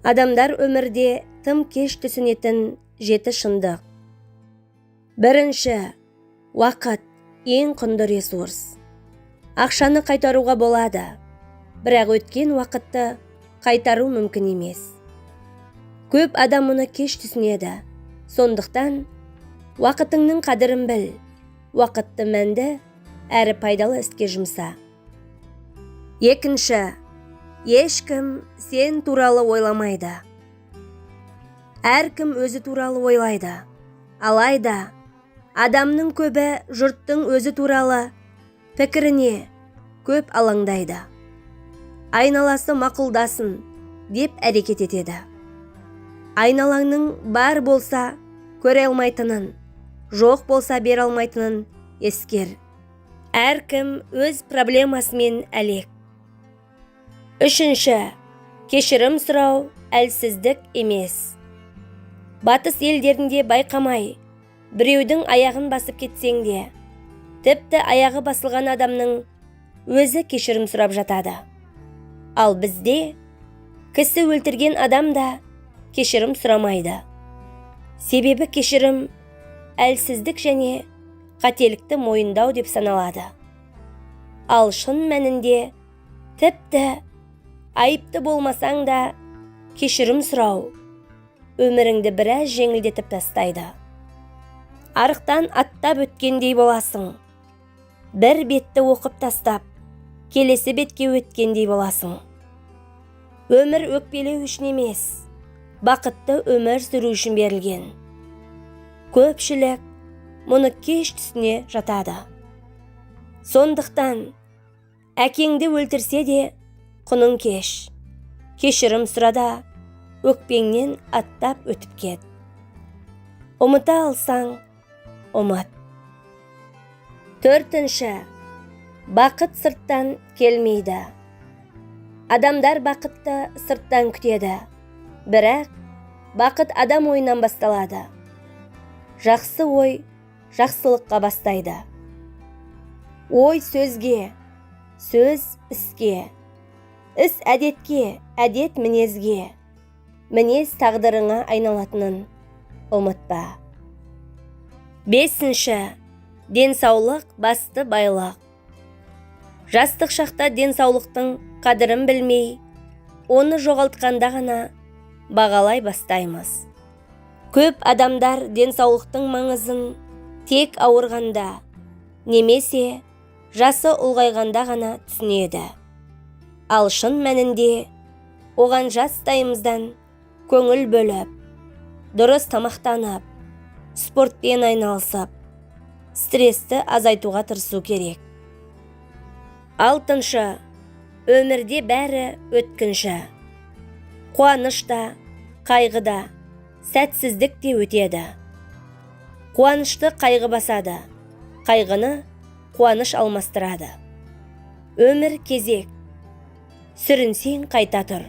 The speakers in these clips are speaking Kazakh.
Адамдар өмірде тым кеш түсінетін 7 шындық. Бірінші, уақыт ең құнды ресурс. Ақшаны қайтаруға болады, бірақ өткен уақытты қайтару мүмкін емес. Көп адам мұны кеш түсінеді, сондықтан уақытыңның қадірін біл, уақытты мәнді әрі пайдалы іске жұмса. Екінші, ешкім сен туралы ойламайды. Әркім өзі туралы ойлайды. Алайда, адамның көбі жұрттың өзі туралы пікіріне көп алаңдайды. Айналасы мақұлдасын деп әрекет етеді. Айналаңның бар болса көре алмайтынын, жоқ болса бере алмайтынын ескер. Әркім өз проблемасымен әлек. Үшінші, кешірім сұрау әлсіздік емес. Батыс елдерінде байқамай, біреудің аяғын басып кетсең де, тіпті аяғы басылған адамның өзі кешірім сұрап жатады. Ал бізде кісі өлтірген адам да кешірім сұрамайды. Себебі кешірім әлсіздік және қателікті мойындау деп саналады. Ал шын мәнінде тіпті айыпты болмасаң да кешірім сұрау өміріңді біраз жеңілдетіп тастайды. Арықтан аттап өткендей боласың. Бір бетті оқып тастап, келесі бетке өткендей боласың. Өмір өкпелеу үшін емес, бақытты өмір сүру үшін берілген. Көпшілік мұны кеш түсіне жатады. Сондықтан әкеңді өлтірсе де құның кеш. Кешірім сұрада, өкпеңнен аттап өтіп кет. Ұмыта алсаң, ұмыт. Төртінші, бақыт сырттан келмейді. Адамдар бақытты сырттан күтеді, бірақ бақыт адам ойынан басталады. Жақсы ой жақсылыққа бастайды. Ой сөзге, сөз іске, іс әдетке, әдет мінезге, мінез тағдырыңа айналатынын ұмытпа. Бесінші, денсаулық басты байлық. Жастық шақта денсаулықтың қадірін білмей, оны жоғалтқанда ғана бағалай бастаймыз. Көп адамдар денсаулықтың маңызын тек ауырғанда, немесе жасы ұлғайғанда ғана түсінеді. Ал шын мәнінде оған жастайымыздан көңіл бөліп, дұрыс тамақтанып, спортпен айналысып, стрессті азайтуға тырысу керек. Алтыншы, өмірде бәрі өткінші. Қуаныш та, қайғы да, сәтсіздік те өтеді. Қуанышты қайғы басады, қайғыны қуаныш алмастырады. Өмір кезек. Сүрінсең қайта тұр.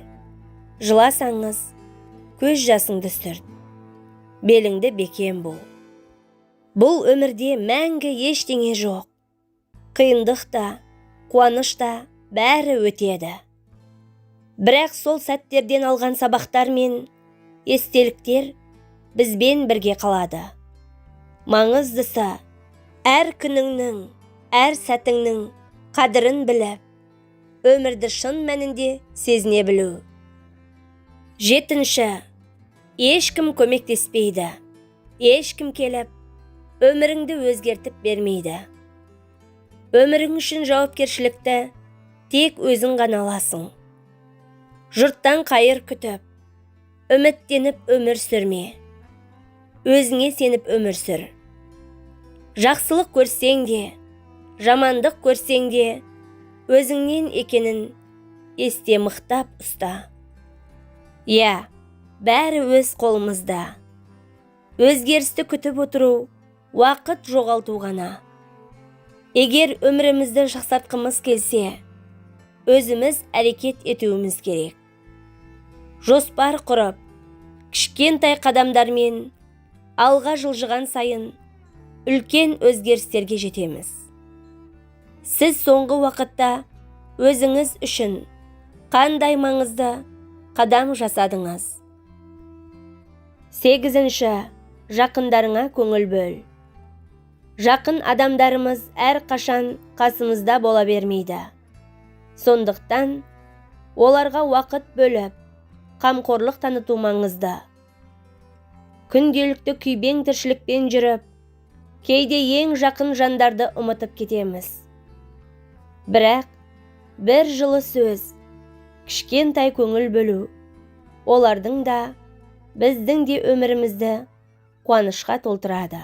Жыласаңыз, көз жасыңды сүрт. Беліңді бекем бол. Бұл өмірде мәңгі ештеңе жоқ. Қиындық та, қуаныш та бәрі өтеді. Бірақ сол сәттерден алған сабақтар мен естеліктер бізбен бірге қалады. Маңыздысы, әр күніңнің, әр сәтіңнің қадірін біліп, өмірді шын мәнінде сезіне білу. Жетінші, ешкім көмектеспейді. Ешкім келіп, өміріңді өзгертіп бермейді. Өмірің үшін жауапкершілікті тек өзің ғана аласың. Жұрттан қайыр күтіп, үміттеніп өмір сүрме. Өзіңе сеніп өмір сүр. Жақсылық көрсең де, жамандық көрсең де, өзіңнен екенін есте мықтап ұста. Иә, бәрі өз қолымызда. Өзгерісті күтіп отыру, уақыт жоғалту ғана. Егер өмірімізді жақсартқымыз келсе, өзіміз әрекет етуіміз керек. Жоспар құрып, кішкентай қадамдармен алға жылжыған сайын үлкен өзгерістерге жетеміз. Сіз соңғы уақытта өзіңіз үшін қандай маңызды қадам жасадыңыз. 8. Жақындарыңа көңіл бөл. Жақын адамдарымыз әрқашан қасымызда бола бермейді. Сондықтан, оларға уақыт бөліп, қамқорлық таныту маңызды. Күнделікті күйбең тіршілікпен жүріп, кейде ең жақын жандарды ұмытып кетеміз. Бірақ, бір жылы сөз, кішкентай көңіл бөлу, олардың да, біздің де өмірімізді қуанышқа толтырады.